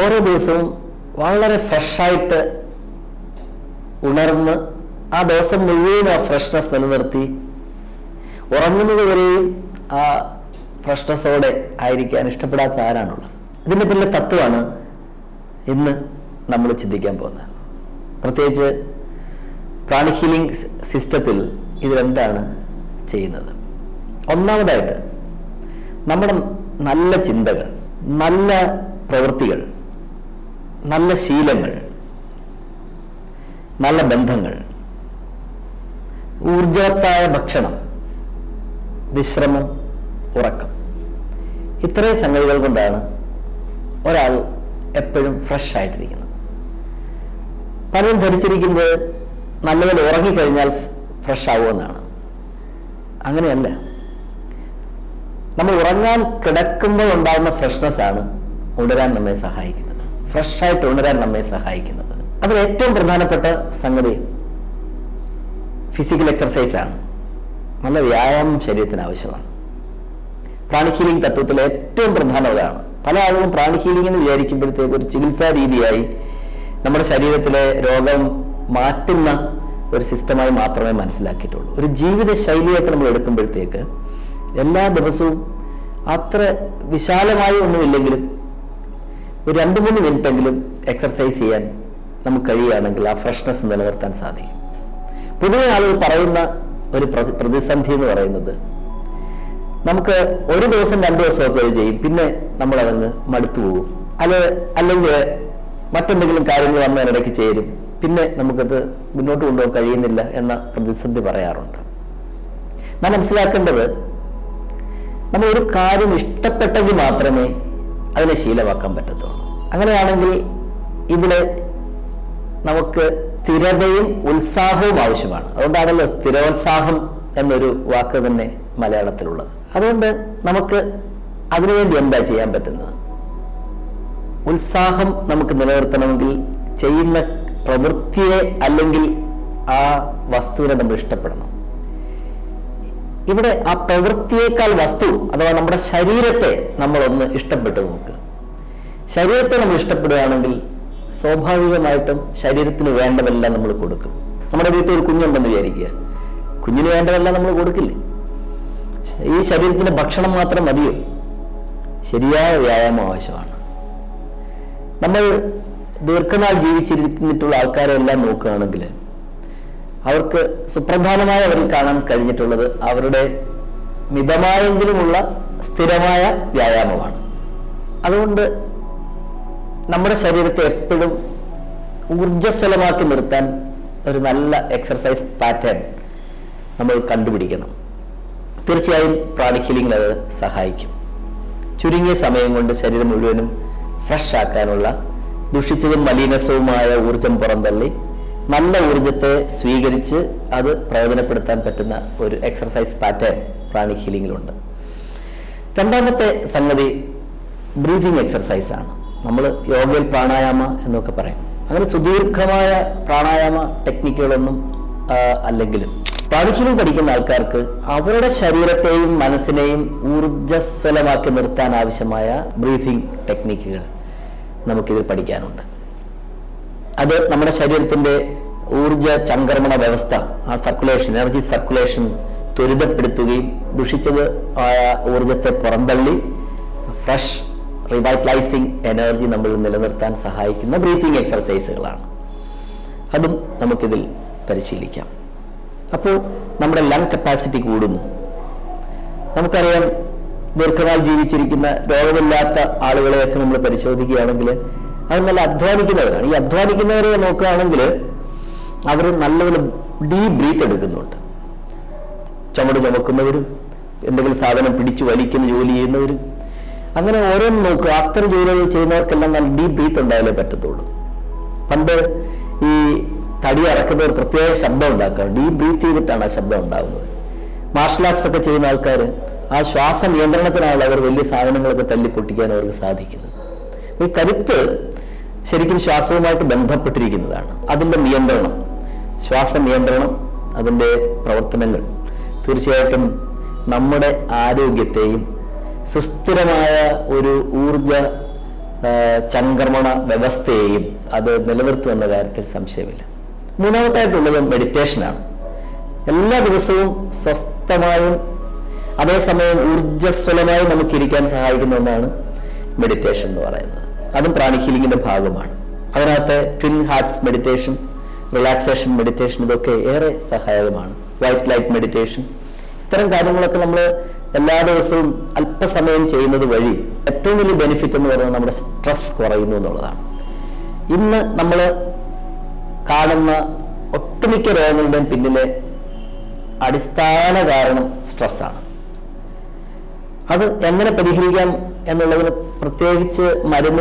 ഓരോ ദിവസവും വളരെ ഫ്രഷായിട്ട് ഉണർന്ന് ആ ദിവസം മുഴുവൻ ആ ഫ്രഷ്നെസ് നിലനിർത്തി ഉറങ്ങുന്നത് വരെയും ആ ഫ്രഷ്നെസ്സോടെ ആയിരിക്കാൻ ഇഷ്ടപ്പെടാത്ത ആരാണുള്ളത്? ഇതിൻ്റെ പിന്നിലെ തത്വമാണ് ഇന്ന് നമ്മൾ ചിന്തിക്കാൻ പോകുന്നത്. പ്രത്യേകിച്ച് പ്രാണിക് ഹീലിംഗ് സിസ്റ്റത്തിൽ ഇതിലെന്താണ് ചെയ്യുന്നത്? ഒന്നാമതായിട്ട് നമ്മുടെ നല്ല ചിന്തകൾ, നല്ല പ്രവൃത്തികൾ, നല്ല ശീലങ്ങൾ, നല്ല ബന്ധങ്ങൾ, ഊർജവത്തായ ഭക്ഷണം, വിശ്രമം, ഉറക്കം, ഇത്രയും സംഗതികൾ കൊണ്ടാണ് ഒരാൾ എപ്പോഴും ഫ്രഷ് ആയിട്ടിരിക്കുന്നത്. പലരും ധരിച്ചിരിക്കുന്നത് നല്ലപോലെ ഉറങ്ങിക്കഴിഞ്ഞാൽ ഫ്രഷ് ആവുമെന്നാണ്. അങ്ങനെയല്ല. നമ്മൾ ഉറങ്ങാൻ കിടക്കുമ്പോൾ ഉണ്ടാകുന്ന ഫ്രഷ്നെസ് ആണ് ഉണരാൻ നമ്മെ സഹായിക്കുന്നത്, ഫ്രഷായിട്ട് ഉണരാൻ നമ്മെ സഹായിക്കുന്നത്. അതിൽ ഏറ്റവും പ്രധാനപ്പെട്ട സംഗതി ഫിസിക്കൽ എക്സർസൈസ് ആണ്. നല്ല വ്യായാമം ശരീരത്തിന് ആവശ്യമാണ്. പ്രാണിക് ഹീലിംഗ് തത്വത്തിലെ ഏറ്റവും പ്രധാനം അതാണ്. പല ആളുകളും പ്രാണിക് ഹീലിംഗ് എന്ന് വിചാരിക്കുമ്പോഴത്തേക്ക് ഒരു ചികിത്സാ രീതിയായി നമ്മുടെ ശരീരത്തിലെ രോഗം മാറ്റുന്ന ഒരു സിസ്റ്റമായി മാത്രമേ മനസ്സിലാക്കിയിട്ടുള്ളൂ. ഒരു ജീവിത ശൈലിയായിട്ട് നമ്മൾ എടുക്കുമ്പോഴത്തേക്ക് എല്ലാ ദിവസവും അത്ര വിശാലമായി ഒന്നുമില്ലെങ്കിലും ഒരു 2-3 മിനിറ്റെങ്കിലും എക്സർസൈസ് ചെയ്യാൻ നമുക്ക് കഴിയുകയാണെങ്കിൽ ആ ഫ്രഷ്നെസ് നിലനിർത്താൻ സാധിക്കും. പൊതുവെ ആളുകൾ പറയുന്ന ഒരു പ്രതിസന്ധി എന്ന് പറയുന്നത്, നമുക്ക് ഒരു ദിവസം 2 ദിവസമൊക്കെ അത് ചെയ്യും, പിന്നെ നമ്മളതങ്ങ് മടുത്തു പോകും, അല്ലെങ്കിൽ മറ്റെന്തെങ്കിലും കാര്യങ്ങൾ വന്നതിനിടയ്ക്ക് ചേരും, പിന്നെ നമുക്കത് മുന്നോട്ട് കൊണ്ടുപോകാൻ കഴിയുന്നില്ല എന്ന പ്രതിസന്ധി പറയാറുണ്ട്. നാം മനസ്സിലാക്കേണ്ടത്, നമ്മൾ ഒരു കാര്യം ഇഷ്ടപ്പെട്ടെങ്കിൽ മാത്രമേ അതിനെ ശീലമാക്കാൻ പറ്റത്തുള്ളൂ. അങ്ങനെയാണെങ്കിൽ ഇവിടെ നമുക്ക് സ്ഥിരതയും ഉത്സാഹവും ആവശ്യമാണ്. അതുകൊണ്ടാണല്ലോ സ്ഥിരോത്സാഹം എന്നൊരു വാക്ക് തന്നെ മലയാളത്തിലുള്ളത്. അതുകൊണ്ട് നമുക്ക് അതിനുവേണ്ടി എന്താ ചെയ്യാൻ പറ്റുന്നത്? ഉത്സാഹം നമുക്ക് നിലനിർത്തണമെങ്കിൽ ചെയ്യുന്ന പ്രവൃത്തിയെ അല്ലെങ്കിൽ ആ വസ്തുവിനെ നമ്മൾ ഇഷ്ടപ്പെടണം. ഇവിടെ ആ പ്രവൃത്തിയേക്കാൾ വസ്തു അഥവാ നമ്മുടെ ശരീരത്തെ നമ്മളൊന്ന് ഇഷ്ടപ്പെട്ടു നോക്കുക. ശരീരത്തെ നമ്മൾ ഇഷ്ടപ്പെടുകയാണെങ്കിൽ സ്വാഭാവികമായിട്ടും ശരീരത്തിന് വേണ്ടതെല്ലാം നമ്മൾ കൊടുക്കും. നമ്മുടെ വീട്ടിൽ ഒരു കുഞ്ഞുണ്ടെന്ന് വിചാരിക്കുക, കുഞ്ഞിന് വേണ്ടതെല്ലാം നമ്മൾ കൊടുക്കില്ലേ? ഈ ശരീരത്തിന് ഭക്ഷണം മാത്രം മതിയോ? ശരിയായ വ്യായാമം ആവശ്യമാണ്. നമ്മൾ ദീർഘനാൾ ജീവിച്ചിരുന്നിട്ടുള്ള ആൾക്കാരെല്ലാം നോക്കുകയാണെങ്കിൽ അവർക്ക് സുപ്രധാനമായി അവരിൽ കാണാൻ കഴിഞ്ഞിട്ടുള്ളത് അവരുടെ മിതമായെങ്കിലുമുള്ള സ്ഥിരമായ വ്യായാമമാണ്. അതുകൊണ്ട് നമ്മുടെ ശരീരത്തെ എപ്പോഴും ഊർജ്ജസ്വലമാക്കി നിർത്താൻ ഒരു നല്ല എക്സർസൈസ് പാറ്റേൺ നമ്മൾ കണ്ടുപിടിക്കണം. തീർച്ചയായും പ്രാണിക് ഹീലിംഗിൽ അത് സഹായിക്കും. ചുരുങ്ങിയ സമയം കൊണ്ട് ശരീരം മുഴുവനും ഫ്രഷ് ആക്കാനുള്ള ദുഷിച്ചതും മലിനസവുമായ ഊർജം പുറന്തള്ളി നല്ല ഊർജത്തെ സ്വീകരിച്ച് അത് പ്രയോജനപ്പെടുത്താൻ പറ്റുന്ന ഒരു എക്സർസൈസ് പാറ്റേൺ പ്രാണിക് ഹീലിംഗിലുണ്ട്. രണ്ടാമത്തെ സംഗതി ബ്രീതിങ് എക്സർസൈസ് ആണ്. നമ്മൾ യോഗയിൽ പ്രാണായാമ എന്നൊക്കെ പറയും. അങ്ങനെ സുദീർഘമായ പ്രാണായാമ ടെക്നിക്കുകളൊന്നും അല്ലെങ്കിലും പ്രാണിക് ഹീലിംഗ് പഠിക്കുന്ന ആൾക്കാർക്ക് അവരുടെ ശരീരത്തെയും മനസ്സിനെയും ഊർജ്ജസ്വലമാക്കി നിർത്താൻ ആവശ്യമായ ബ്രീതിങ് ടെക്നിക്കുകൾ നമുക്കിതിൽ പഠിക്കാനുണ്ട്. അത് നമ്മുടെ ശരീരത്തിൻ്റെ ഊർജ ചംക്രമണ വ്യവസ്ഥ, ആ സർക്കുലേഷൻ, എനർജി സർക്കുലേഷൻ ത്വരിതപ്പെടുത്തുകയും ദുഷിച്ചത് ആയ ഊർജത്തെ പുറന്തള്ളി ഫ്രഷ് റിവൈറ്റലൈസിങ് എനർജി നമ്മൾ നിലനിർത്താൻ സഹായിക്കുന്ന ബ്രീത്തിങ് എക്സർസൈസുകളാണ്. അതും നമുക്കിതിൽ പരിശീലിക്കാം. അപ്പോൾ നമ്മുടെ ലങ് കപ്പാസിറ്റി കൂടുന്നു. നമുക്കറിയാം, ദീർഘനാൾ ജീവിച്ചിരിക്കുന്ന രോഗമില്ലാത്ത ആളുകളെയൊക്കെ നമ്മൾ പരിശോധിക്കുകയാണെങ്കിൽ അവർ നല്ല അധ്വാനിക്കുന്നവരാണ്. ഈ അധ്വാനിക്കുന്നവരെ നോക്കുകയാണെങ്കിൽ അവർ നല്ലപോലെ ഡീപ് ബ്രീത്ത് എടുക്കുന്നുണ്ട്. ചുമട് ചുമക്കുന്നവരും എന്തെങ്കിലും സാധനം പിടിച്ചു വലിക്കുന്ന ജോലി ചെയ്യുന്നവരും അങ്ങനെ ഓരോന്നും നോക്കുക. അത്തരം ജോലികൾ ചെയ്യുന്നവർക്കെല്ലാം നല്ല ഡീപ് ബ്രീത്ത് ഉണ്ടായാലേ പറ്റത്തുള്ളൂ. പണ്ട് ഈ തടി അറക്കുന്നവർ പ്രത്യേക ശബ്ദം ഉണ്ടാക്കുക, ഡീപ് ബ്രീത്ത് ചെയ്തിട്ടാണ് ആ ശബ്ദം ഉണ്ടാകുന്നത്. മാർഷൽ ആർട്സ് ഒക്കെ ചെയ്യുന്ന ആൾക്കാർ ആ ശ്വാസ നിയന്ത്രണത്തിനാണ് അവർ വലിയ സാധനങ്ങളൊക്കെ തല്ലിപ്പൊട്ടിക്കാൻ അവർക്ക് സാധിക്കുന്നത്. ഈ കരുത്ത് ശരിക്കും ശ്വാസവുമായിട്ട് ബന്ധപ്പെട്ടിരിക്കുന്നതാണ്. അതിൻ്റെ നിയന്ത്രണം, ശ്വാസ നിയന്ത്രണം, അതിൻ്റെ പ്രവർത്തനങ്ങൾ തീർച്ചയായിട്ടും നമ്മുടെ ആരോഗ്യത്തെയും സുസ്ഥിരമായ ഒരു ഊർജ ചംക്രമണ വ്യവസ്ഥയെയും അത് നിലനിർത്തുമെന്ന കാര്യത്തിൽ സംശയമില്ല. മൂന്നാമത്തായിട്ടുള്ളത് മെഡിറ്റേഷനാണ്. എല്ലാ ദിവസവും സ്വസ്ഥമായും അതേസമയം ഊർജ്ജസ്വലമായും നമുക്കിരിക്കാൻ സഹായിക്കുന്ന ഒന്നാണ് മെഡിറ്റേഷൻ എന്ന് പറയുന്നത്. അതും പ്രാണിക് ഹീലിംഗിന്റെ ഭാഗമാണ്. അതിനകത്ത് twin hearts meditation, relaxation meditation, ഇതൊക്കെ ഏറെ സഹായകമാണ്. വൈറ്റ് ലൈറ്റ് മെഡിറ്റേഷൻ, ഇത്തരം കാര്യങ്ങളൊക്കെ നമ്മൾ എല്ലാ ദിവസവും അല്പസമയം ചെയ്യുന്നത് വഴി ഏറ്റവും വലിയ ബെനിഫിറ്റ് എന്ന് പറയുന്നത് നമ്മുടെ സ്ട്രെസ് കുറയുന്നു എന്നുള്ളതാണ്. ഇന്ന് നമ്മൾ കാണുന്ന ഒട്ടുമിക്ക രോഗങ്ങളുടെയും പിന്നിലെ അടിസ്ഥാന കാരണം സ്ട്രെസ്സാണ്. അത് എങ്ങനെ പരിഹരിക്കാം എന്നുള്ളതിന് പ്രത്യേകിച്ച് മരുന്ന്